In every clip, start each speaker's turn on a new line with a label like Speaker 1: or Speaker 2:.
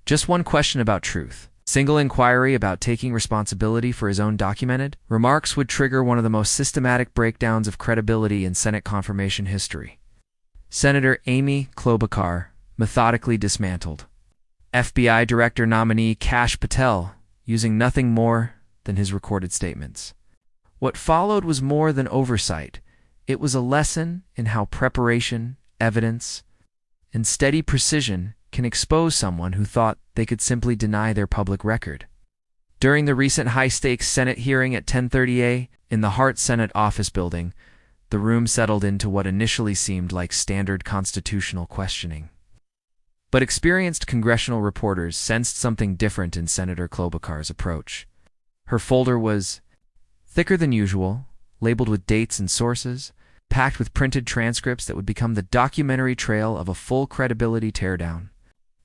Speaker 1: Just one question about truth. Single inquiry about taking responsibility for his own documented remarks would trigger one of the most systematic breakdowns of credibility in Senate confirmation history. Senator Amy Klobuchar, methodically dismantled. FBI Director nominee Cash Patel, using nothing more than his recorded statements. What followed was more than oversight. It was a lesson in how preparation, evidence, and steady precision can expose someone who thought they could simply deny their public record. During the recent high-stakes Senate hearing at 10:30 a.m. in the Hart Senate office building, the room settled into what initially seemed like standard constitutional questioning. But experienced congressional reporters sensed something different in Senator Klobuchar's approach. Her folder was thicker than usual, labeled with dates and sources, packed with printed transcripts that would become the documentary trail of a full credibility teardown.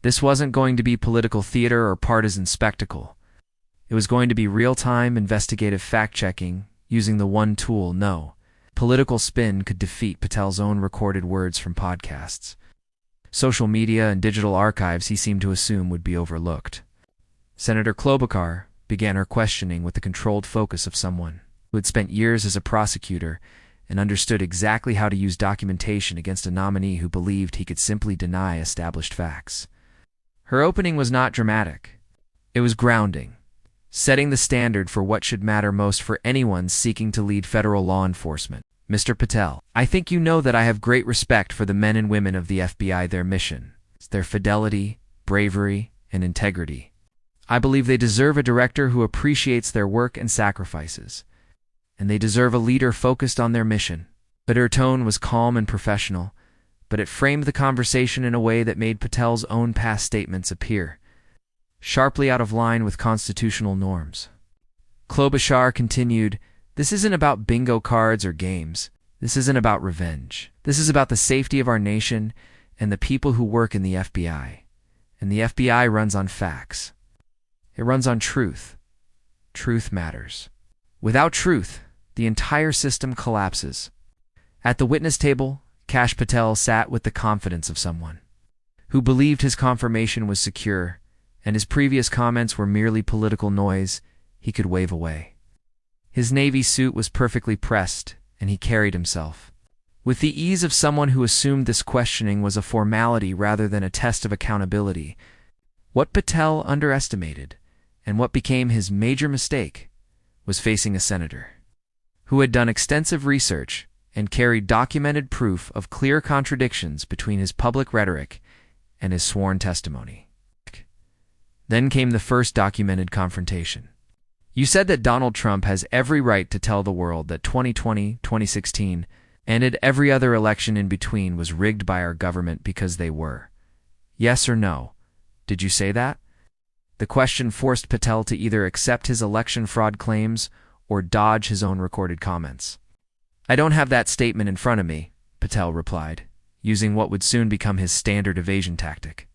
Speaker 1: This wasn't going to be political theater or partisan spectacle. It was going to be real-time investigative fact-checking using the one tool no political spin could defeat Patel's own recorded words from podcasts. Social media and digital archives he seemed to assume would be overlooked. Senator Klobuchar began her questioning with the controlled focus of someone who had spent years as a prosecutor and understood exactly how to use documentation against a nominee who believed he could simply deny established facts. Her opening was not dramatic. It was grounding, setting the standard for what should matter most for anyone seeking to lead federal law enforcement. Mr. Patel, I think you know that I have great respect for the men and women of the FBI, their mission, their fidelity, bravery, and integrity. I believe they deserve a director who appreciates their work and sacrifices, and they deserve a leader focused on their mission. But her tone was calm and professional, but it framed the conversation in a way that made Patel's own past statements appear sharply out of line with constitutional norms. Klobuchar continued, "This isn't about bingo cards or games. This isn't about revenge. This is about the safety of our nation and the people who work in the FBI. And the FBI runs on facts. It runs on truth. Truth matters. Without truth, the entire system collapses." At the witness table, Cash Patel sat with the confidence of someone who believed his confirmation was secure and his previous comments were merely political noise he could wave away. His navy suit was perfectly pressed, and he carried himself with the ease of someone who assumed this questioning was a formality rather than a test of accountability. What Patel underestimated, and what became his major mistake, was facing a senator who had done extensive research and carried documented proof of clear contradictions between his public rhetoric and his sworn testimony. Then came the first documented confrontation. "You said that Donald Trump has every right to tell the world that 2020, 2016, and every other election in between was rigged by our government because they were. Yes or no? Did you say that?" The question forced Patel to either accept his election fraud claims or dodge his own recorded comments. "I don't have that statement in front of me," Patel replied, using what would soon become his standard evasion tactic.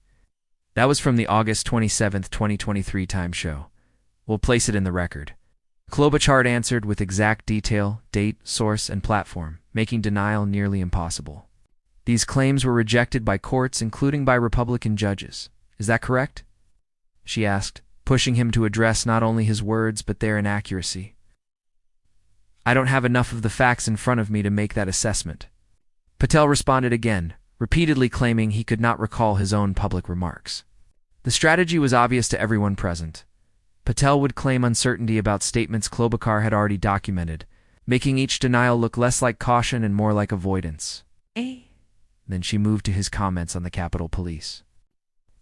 Speaker 1: That was from the August 27, 2023 Time show. We'll place it in the record. Klobuchar answered with exact detail, date, source, and platform, making denial nearly impossible. These claims were rejected by courts, including by Republican judges. Is that correct? She asked, pushing him to address not only his words but their inaccuracy. "I don't have enough of the facts in front of me to make that assessment." Patel responded again, repeatedly claiming he could not recall his own public remarks. The strategy was obvious to everyone present. Patel would claim uncertainty about statements Klobuchar had already documented, making each denial look less like caution and more like avoidance. Then she moved to his comments on the Capitol Police.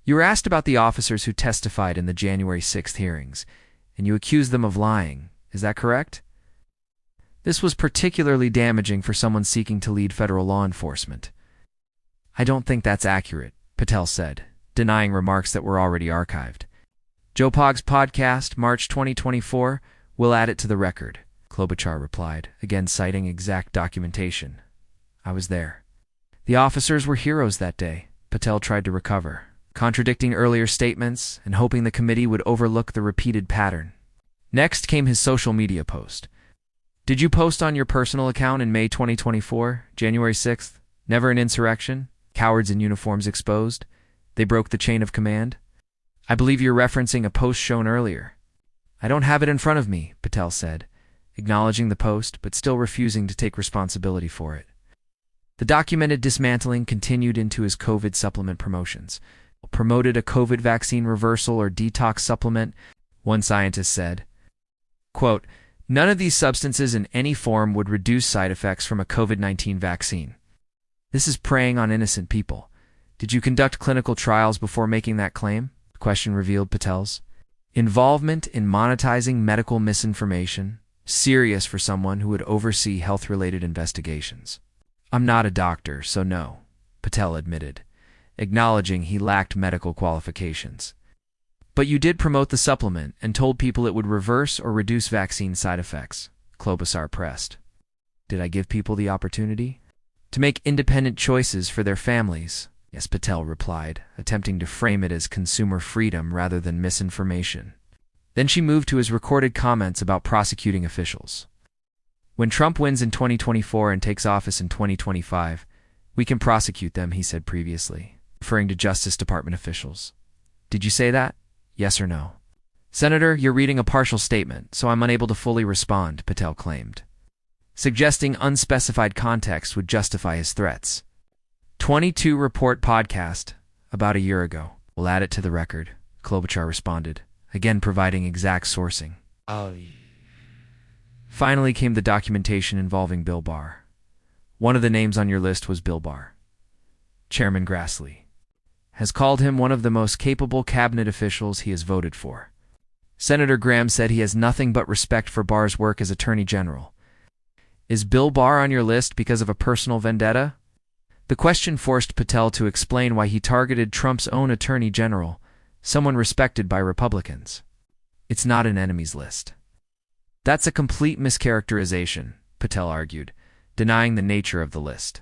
Speaker 1: "You were asked about the officers who testified in the January 6th hearings, and you accused them of lying. Is that correct?" This was particularly damaging for someone seeking to lead federal law enforcement. "I don't think that's accurate," Patel said, denying remarks that were already archived. "Joe Pog's podcast, March 2024, we'll add it to the record," Klobuchar replied, again citing exact documentation. "I was there." The officers were heroes that day, Patel tried to recover, contradicting earlier statements and hoping the committee would overlook the repeated pattern. Next came his social media post. "Did you post on your personal account in May 2024, January 6th, never an insurrection, cowards in uniforms exposed? They broke the chain of command?" I believe you're referencing a post shown earlier. I don't have it in front of me, Patel said, acknowledging the post but still refusing to take responsibility for it. The documented dismantling continued into his COVID supplement promotions. Promoted a COVID vaccine reversal or detox supplement, one scientist said. Quote, none of these substances in any form would reduce side effects from a COVID-19 vaccine. This is preying on innocent people. Did you conduct clinical trials before making that claim? The question revealed Patel's involvement in monetizing medical misinformation, serious for someone who would oversee health-related investigations. I'm not a doctor, so no, Patel admitted, acknowledging he lacked medical qualifications. But you did promote the supplement and told people it would reverse or reduce vaccine side effects, Klobuchar pressed. Did I give people the opportunity to make independent choices for their families? Yes, Patel replied, attempting to frame it as consumer freedom rather than misinformation. Then she moved to his recorded comments about prosecuting officials. When Trump wins in 2024 and takes office in 2025, we can prosecute them, he said previously, referring to Justice Department officials. Did you say that? Yes or no? Senator, you're reading a partial statement, so I'm unable to fully respond, Patel claimed, suggesting unspecified context would justify his threats. 22 Report podcast, about a year ago. We'll add it to the record, Klobuchar responded, again providing exact sourcing. Finally came the documentation involving Bill Barr. One of the names on your list was Bill Barr. Chairman Grassley has called him one of the most capable cabinet officials he has voted for. Senator Graham said he has nothing but respect for Barr's work as Attorney General. Is Bill Barr on your list because of a personal vendetta? The question forced Patel to explain why he targeted Trump's own Attorney General, someone respected by Republicans. It's not an enemies list. That's a complete mischaracterization, Patel argued, denying the nature of the list.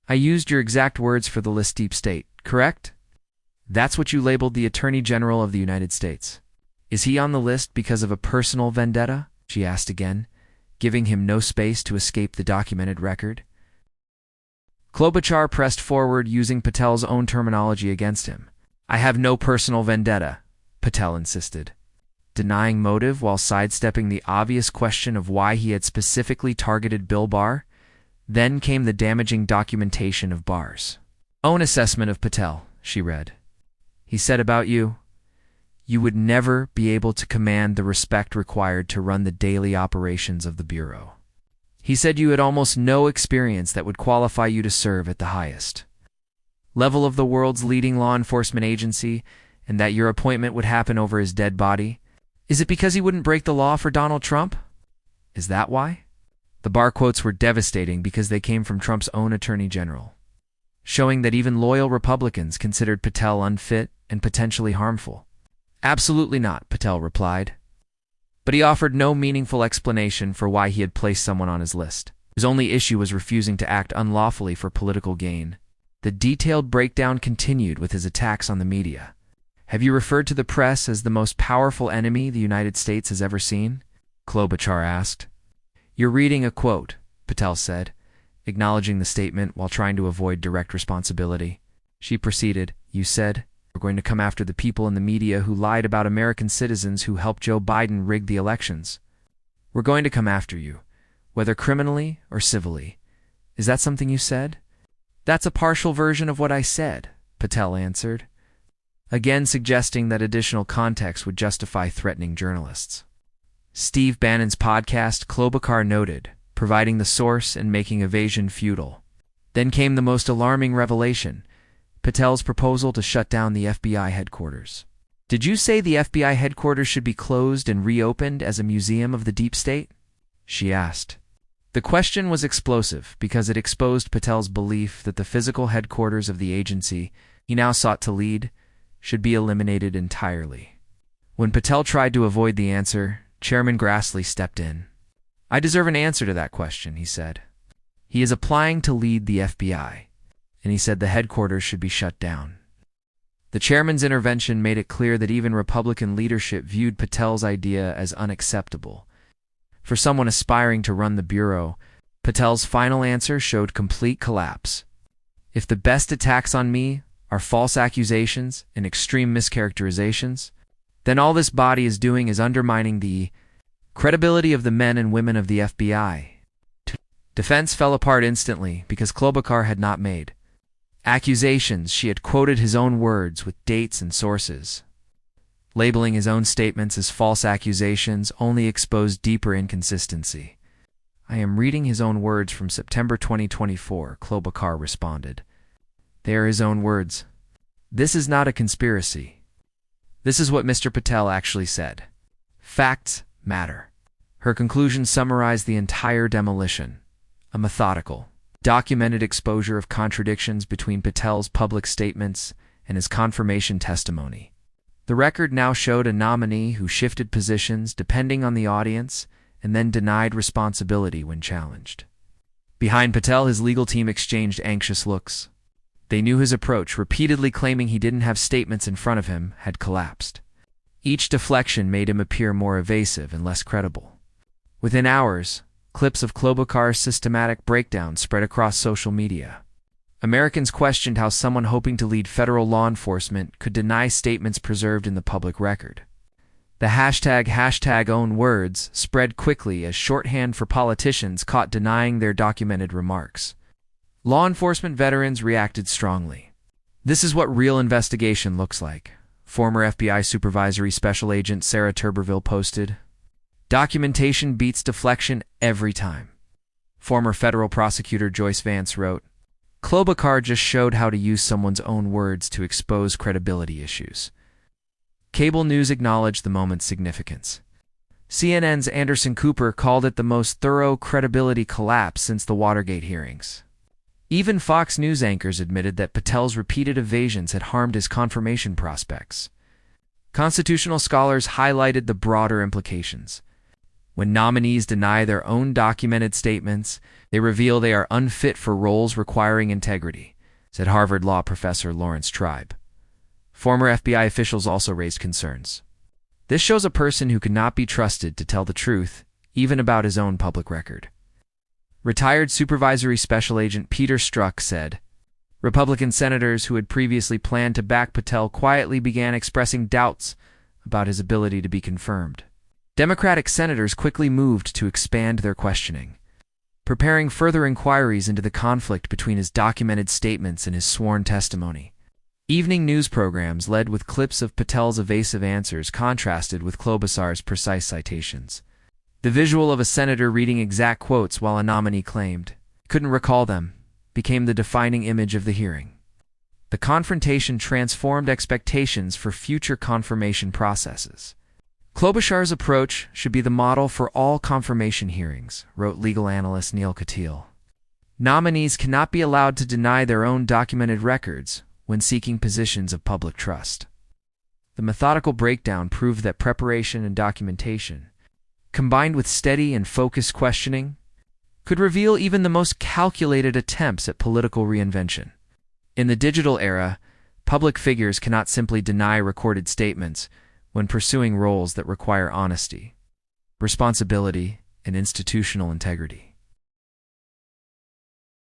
Speaker 1: I used your exact words for the list deep state, correct? That's what you labeled the Attorney General of the United States. Is he on the list because of a personal vendetta? She asked again, giving him no space to escape the documented record. Klobuchar pressed forward using Patel's own terminology against him. I have no personal vendetta, Patel insisted, denying motive while sidestepping the obvious question of why he had specifically targeted Bill Barr. Then came the damaging documentation of Barr's own assessment of Patel, she read. He said about you, you would never be able to command the respect required to run the daily operations of the Bureau. He said you had almost no experience that would qualify you to serve at the highest level of the world's leading law enforcement agency, and that your appointment would happen over his dead body. Is it because he wouldn't break the law for Donald Trump? Is that why? The Barr quotes were devastating because they came from Trump's own Attorney General, showing that even loyal Republicans considered Patel unfit and potentially harmful. Absolutely not, Patel replied. But he offered no meaningful explanation for why he had placed someone on his list. His only issue was refusing to act unlawfully for political gain. The detailed breakdown continued with his attacks on the media. Have you referred to the press as the most powerful enemy the United States has ever seen? Klobuchar asked. You're reading a quote, Patel said, acknowledging the statement while trying to avoid direct responsibility. She proceeded, you said, we're going to come after the people in the media who lied about American citizens who helped Joe Biden rig the elections. We're going to come after you, whether criminally or civilly. Is that something you said? That's a partial version of what I said, Patel answered, again suggesting that additional context would justify threatening journalists. Steve Bannon's podcast, Klobuchar noted, providing the source and making evasion futile. Then came the most alarming revelation, Patel's proposal to shut down the FBI headquarters. Did you say the FBI headquarters should be closed and reopened as a museum of the deep state? She asked. The question was explosive because it exposed Patel's belief that the physical headquarters of the agency he now sought to lead should be eliminated entirely. When Patel tried to avoid the answer, Chairman Grassley stepped in. I deserve an answer to that question, he said. He is applying to lead the FBI, and he said the headquarters should be shut down. The chairman's intervention made it clear that even Republican leadership viewed Patel's idea as unacceptable. For someone aspiring to run the Bureau, Patel's final answer showed complete collapse. If the best attacks on me are false accusations and extreme mischaracterizations, then all this body is doing is undermining the credibility of the men and women of the FBI. Defense fell apart instantly because Klobuchar had not made accusations. She had quoted his own words with dates and sources. Labeling his own statements as false accusations only exposed deeper inconsistency. I am reading his own words from September 2024, Klobuchar responded. They are his own words. This is not a conspiracy. This is what Mr. Patel actually said. Facts matter. Her conclusion summarized the entire demolition. A methodical, documented exposure of contradictions between Patel's public statements and his confirmation testimony. The record now showed a nominee who shifted positions depending on the audience and then denied responsibility when challenged. Behind Patel, his legal team exchanged anxious looks. They knew his approach, repeatedly claiming he didn't have statements in front of him, had collapsed. Each deflection made him appear more evasive and less credible. Within hours, clips of Klobuchar's systematic breakdown spread across social media. Americans questioned how someone hoping to lead federal law enforcement could deny statements preserved in the public record. The hashtag own words spread quickly as shorthand for politicians caught denying their documented remarks. Law enforcement veterans reacted strongly. This is what real investigation looks like, former FBI Supervisory Special Agent Sarah Turberville posted. Documentation beats deflection every time. Former federal prosecutor Joyce Vance wrote, Klobuchar just showed how to use someone's own words to expose credibility issues. Cable news acknowledged the moment's significance. CNN's Anderson Cooper called it the most thorough credibility collapse since the Watergate hearings. Even Fox News anchors admitted that Patel's repeated evasions had harmed his confirmation prospects. Constitutional scholars highlighted the broader implications. When nominees deny their own documented statements, they reveal they are unfit for roles requiring integrity, said Harvard Law professor Lawrence Tribe. Former FBI officials also raised concerns. This shows a person who could not be trusted to tell the truth, even about his own public record. Retired Supervisory Special Agent Peter Strzok said, Republican senators who had previously planned to back Patel quietly began expressing doubts about his ability to be confirmed. Democratic senators quickly moved to expand their questioning, preparing further inquiries into the conflict between his documented statements and his sworn testimony. Evening news programs led with clips of Patel's evasive answers contrasted with Klobuchar's precise citations. The visual of a senator reading exact quotes while a nominee claimed couldn't recall them became the defining image of the hearing. The confrontation transformed expectations for future confirmation processes. Klobuchar's approach should be the model for all confirmation hearings, wrote legal analyst Neil Katil. Nominees cannot be allowed to deny their own documented records when seeking positions of public trust. The methodical breakdown proved that preparation and documentation, combined with steady and focused questioning, could reveal even the most calculated attempts at political reinvention. In the digital era, public figures cannot simply deny recorded statements when pursuing roles that require honesty, responsibility, and institutional integrity.